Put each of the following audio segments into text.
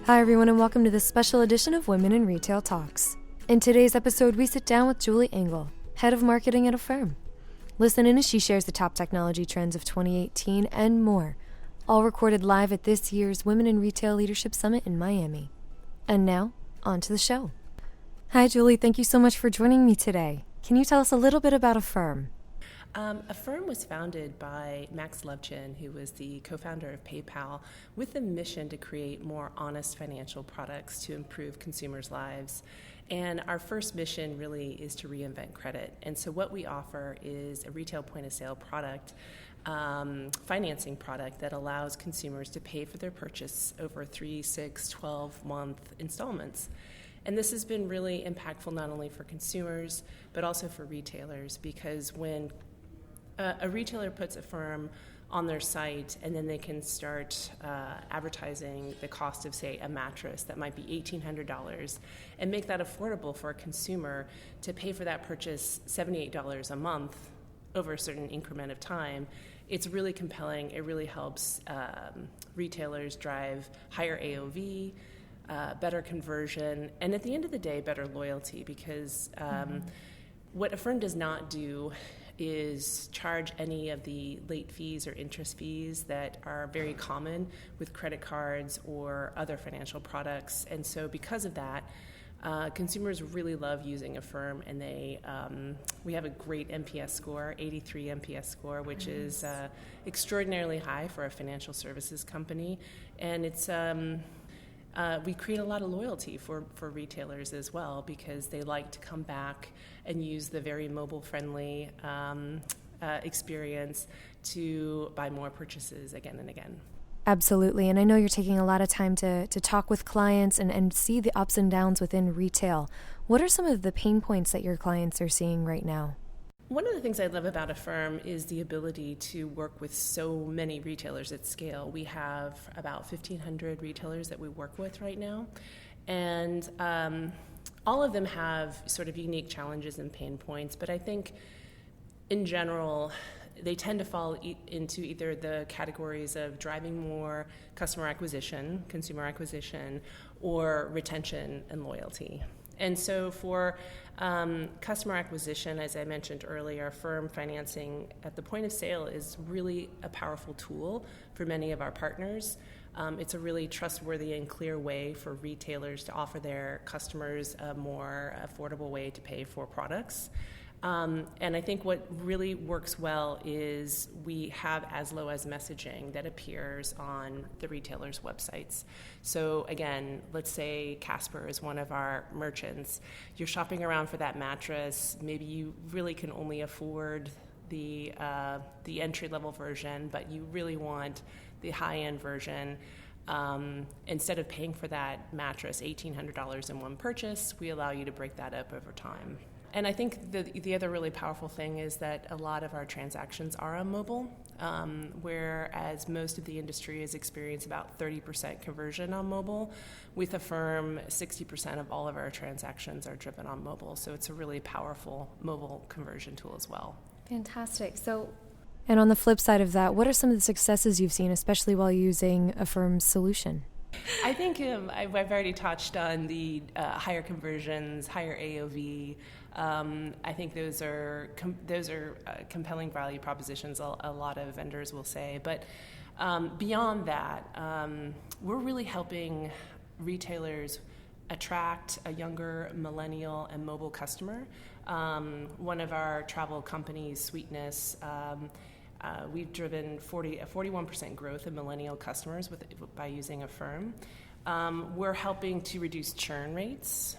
Hi everyone and welcome to this special edition of Women in Retail Talks. In today's episode, we sit down with Julie Engel, Head of Marketing at Affirm. Listen in as she shares the top technology trends of 2018 and more, all recorded live at this year's Women in Retail Leadership Summit in Miami. And now, on to the show. Hi Julie, thank you so much for joining me today. Can you tell us a little bit about Affirm? Affirm was founded by Max Levchin, who was the co-founder of PayPal, with the mission to create more honest financial products to improve consumers' lives. And our first mission really is to reinvent credit. And so what we offer is a retail point-of-sale product, financing product that allows consumers to pay for their purchase over 3, 6, 12-month installments. And this has been really impactful not only for consumers, but also for retailers, because when a retailer puts Affirm on their site and then they can start advertising the cost of, say, a mattress that might be $1,800 and make that affordable for a consumer to pay for that purchase $78 a month over a certain increment of time, it's really compelling. It really helps retailers drive higher AOV, better conversion, and at the end of the day, better loyalty, because what Affirm does not do is charge any of the late fees or interest fees that are very common with credit cards or other financial products. And so because of that, consumers really love using Affirm, and we have a great NPS score, 83 NPS score, which is extraordinarily high for a financial services company. And it's we create a lot of loyalty for retailers as well, because they like to come back and use the very mobile-friendly experience to buy more purchases again and again. Absolutely, and I know you're taking a lot of time to talk with clients and see the ups and downs within retail. What are some of the pain points that your clients are seeing right now? One of the things I love about Affirm is the ability to work with so many retailers at scale. We have about 1,500 retailers that we work with right now, and all of them have sort of unique challenges and pain points, but I think in general they tend to fall into either the categories of driving more consumer acquisition, or retention and loyalty. And so for customer acquisition, as I mentioned earlier, Affirm financing at the point of sale is really a powerful tool for many of our partners. It's a really trustworthy and clear way for retailers to offer their customers a more affordable way to pay for products. And I think what really works well is we have as low as messaging that appears on the retailers' websites. So again, let's say Casper is one of our merchants. You're shopping around for that mattress. Maybe you really can only afford the entry-level version, but you really want the high-end version. Instead of paying for that mattress $1,800 in one purchase, we allow you to break that up over time. And I think the other really powerful thing is that a lot of our transactions are on mobile, whereas most of the industry has experienced about 30% conversion on mobile. With Affirm, 60% of all of our transactions are driven on mobile, so it's a really powerful mobile conversion tool as well. Fantastic. And on the flip side of that, what are some of the successes you've seen, especially while using Affirm's solution? I think I've already touched on the higher conversions, higher AOV. I think those are compelling value propositions, a lot of vendors will say. But beyond that, we're really helping retailers attract a younger millennial and mobile customer. One of our travel companies, Sweetness, we've driven a 41% growth in millennial customers by using Affirm. We're helping to reduce churn rates.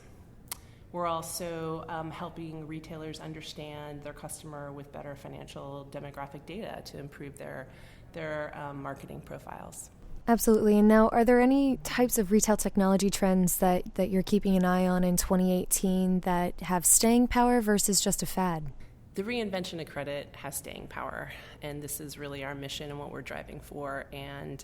We're also helping retailers understand their customer with better financial demographic data to improve their marketing profiles. Absolutely. And now, are there any types of retail technology trends that you're keeping an eye on in 2018 that have staying power versus just a fad? The reinvention of credit has staying power, and this is really our mission and what we're driving for. And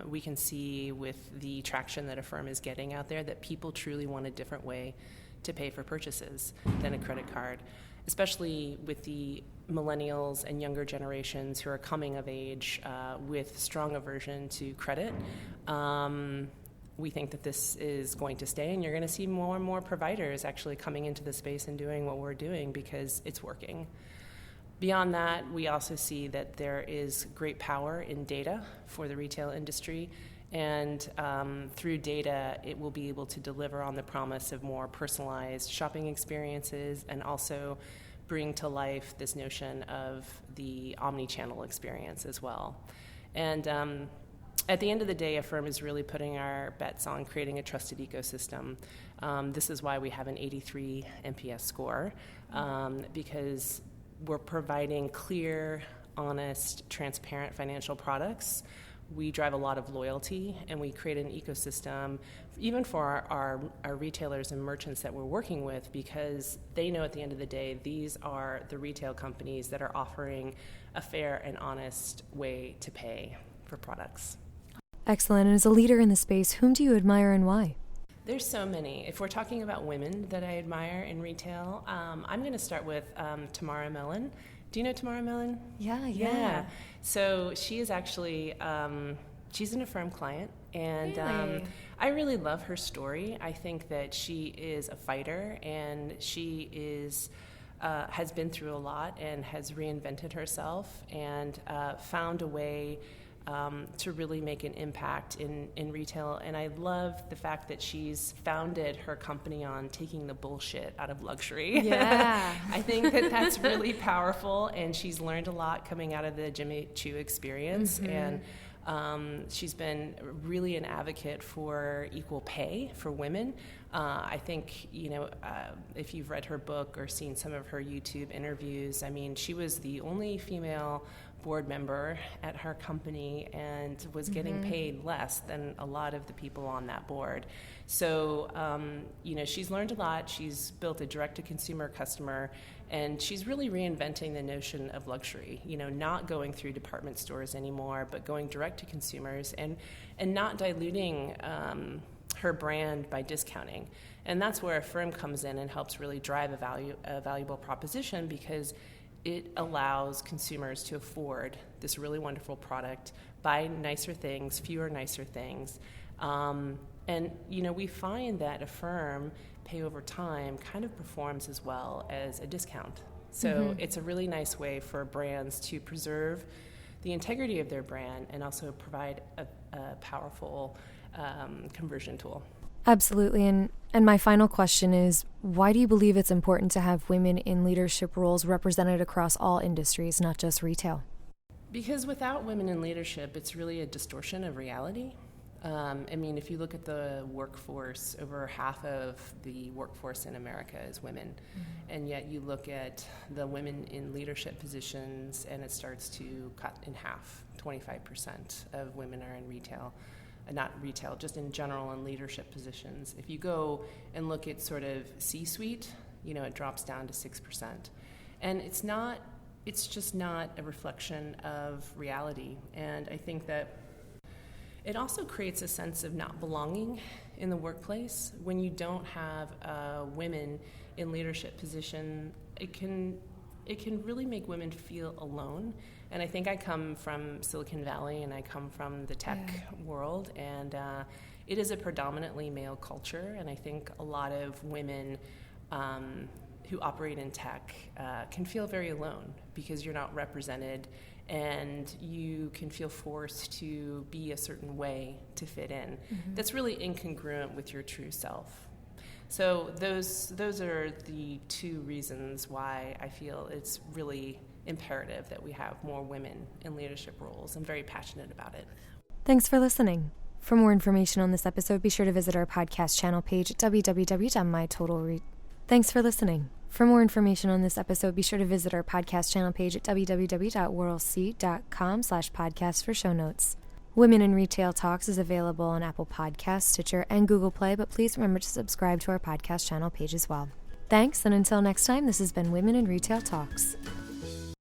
we can see with the traction that Affirm is getting out there that people truly want a different way to pay for purchases than a credit card, especially with the millennials and younger generations who are coming of age with strong aversion to credit. we think that this is going to stay, and you're going to see more and more providers actually coming into the space and doing what we're doing because it's working. Beyond that, we also see that there is great power in data for the retail industry, and through data, it will be able to deliver on the promise of more personalized shopping experiences and also bring to life this notion of the omni-channel experience as well. And at the end of the day, Affirm is really putting our bets on creating a trusted ecosystem. This is why we have an 83 NPS score, because we're providing clear, honest, transparent financial products. We drive a lot of loyalty, and we create an ecosystem even for our retailers and merchants that we're working with, because they know at the end of the day, these are the retail companies that are offering a fair and honest way to pay for products. Excellent. And as a leader in the space, whom do you admire and why? There's so many. If we're talking about women that I admire in retail, I'm going to start with Tamara Mellon. Do you know Tamara Mellon? Yeah. So she is actually, she's an Affirm client, and Really? I really love her story. I think that she is a fighter, and she is has been through a lot and has reinvented herself and found a way to really make an impact in retail. And I love the fact that she's founded her company on taking the bullshit out of luxury. Yeah. I think that that's really powerful, and she's learned a lot coming out of the Jimmy Choo experience. Mm-hmm. And she's been really an advocate for equal pay for women. I think, if you've read her book or seen some of her YouTube interviews, I mean, she was the only female board member at her company and was getting paid less than a lot of the people on that board. So, she's learned a lot. She's built a direct-to-consumer customer, and she's really reinventing the notion of luxury, not going through department stores anymore, but going direct to consumers and not diluting her brand by discounting. And that's where Affirm comes in and helps really drive a valuable proposition, because it allows consumers to afford this really wonderful product, buy nicer things, fewer nicer things. And we find that Affirm pay over time kind of performs as well as a discount. So it's a really nice way for brands to preserve the integrity of their brand and also provide a powerful conversion tool. Absolutely. And my final question is, why do you believe it's important to have women in leadership roles represented across all industries, not just retail? Because without women in leadership, it's really a distortion of reality. If you look at the workforce, over half of the workforce in America is women. And yet you look at the women in leadership positions, and it starts to cut in half. 25% of women are in retail. Not retail, just in general in leadership positions. If you go and look at sort of C-suite, it drops down to 6%. And it's just not a reflection of reality. And I think that it also creates a sense of not belonging in the workplace. When you don't have women in leadership position, it can really make women feel alone. And I think I come from Silicon Valley, and I come from the tech world, and it is a predominantly male culture, and I think a lot of women who operate in tech can feel very alone because you're not represented, and you can feel forced to be a certain way to fit in. That's really incongruent with your true self. So those are the two reasons why I feel it's really imperative that we have more women in leadership roles. I'm very passionate about it. Thanks for listening. For more information on this episode, be sure to visit our podcast channel page at www.mytotalre. Thanks for listening. For more information on this episode, be sure to visit our podcast channel page at www.whirlc.com/podcast for show notes. Women in Retail Talks is available on Apple Podcasts, Stitcher, and Google Play, but please remember to subscribe to our podcast channel page as well. Thanks, and until next time, this has been Women in Retail Talks.